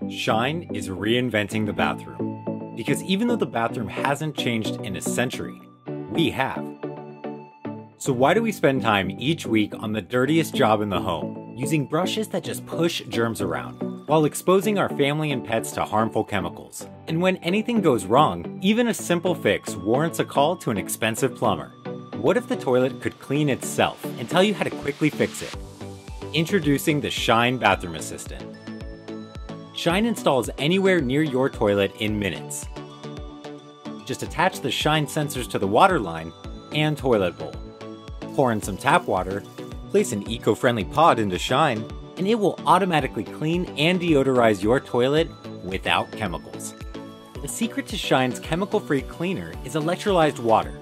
Shine is reinventing the bathroom. Because even though the bathroom hasn't changed in a century, we have. So why do we spend time each week on the dirtiest job in the home, using brushes that just push germs around, while exposing our family and pets to harmful chemicals? And when anything goes wrong, even a simple fix warrants a call to an expensive plumber. What if the toilet could clean itself and tell you how to quickly fix it? Introducing the Shine Bathroom Assistant. Shine installs anywhere near your toilet in minutes. Just attach the Shine sensors to the water line and toilet bowl. Pour in some tap water, place an eco-friendly pod into Shine, and it will automatically clean and deodorize your toilet without chemicals. The secret to Shine's chemical-free cleaner is electrolyzed water.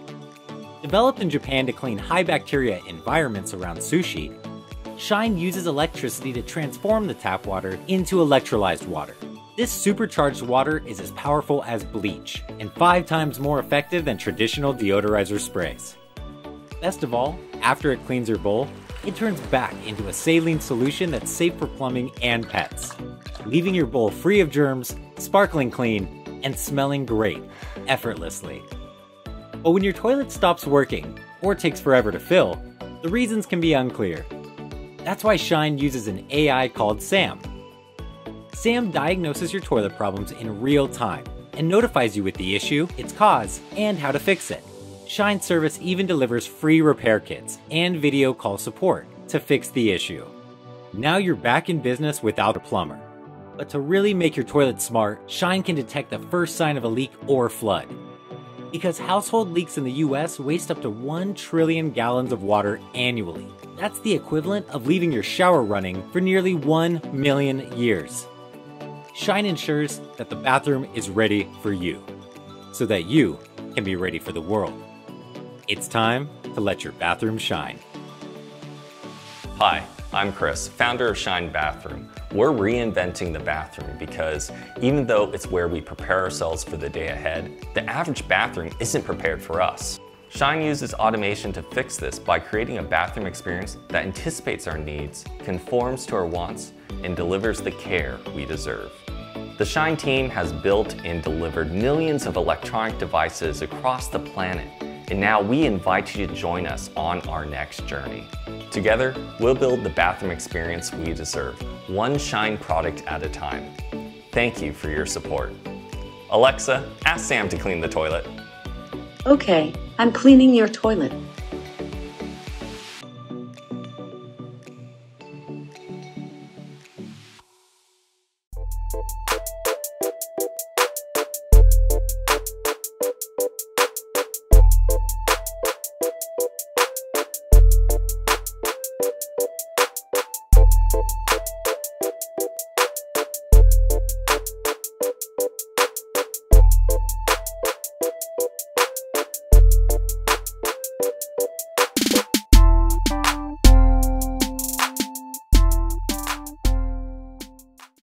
Developed in Japan to clean high-bacteria environments around sushi, Shine uses electricity to transform the tap water into electrolyzed water. This supercharged water is as powerful as bleach and 5 times more effective than traditional deodorizer sprays. Best of all, after it cleans your bowl, it turns back into a saline solution that's safe for plumbing and pets, leaving your bowl free of germs, sparkling clean, and smelling great, effortlessly. But when your toilet stops working, or takes forever to fill, the reasons can be unclear. That's why Shine uses an AI called Sam. Sam diagnoses your toilet problems in real time and notifies you with the issue, its cause, and how to fix it. Shine service even delivers free repair kits and video call support to fix the issue. Now you're back in business without a plumber. But to really make your toilet smart, Shine can detect the first sign of a leak or flood. Because household leaks in the US waste up to 1 trillion gallons of water annually. That's the equivalent of leaving your shower running for nearly 1 million years. Shine ensures that the bathroom is ready for you, so that you can be ready for the world. It's time to let your bathroom shine. Hi, I'm Chris, founder of Shine Bathroom. We're reinventing the bathroom because even though it's where we prepare ourselves for the day ahead, the average bathroom isn't prepared for us. Shine uses automation to fix this by creating a bathroom experience that anticipates our needs, conforms to our wants, and delivers the care we deserve. The Shine team has built and delivered millions of electronic devices across the planet, and now we invite you to join us on our next journey. Together, we'll build the bathroom experience we deserve, one Shine product at a time. Thank you for your support. Alexa, ask Sam to clean the toilet. Okay, I'm cleaning your toilet.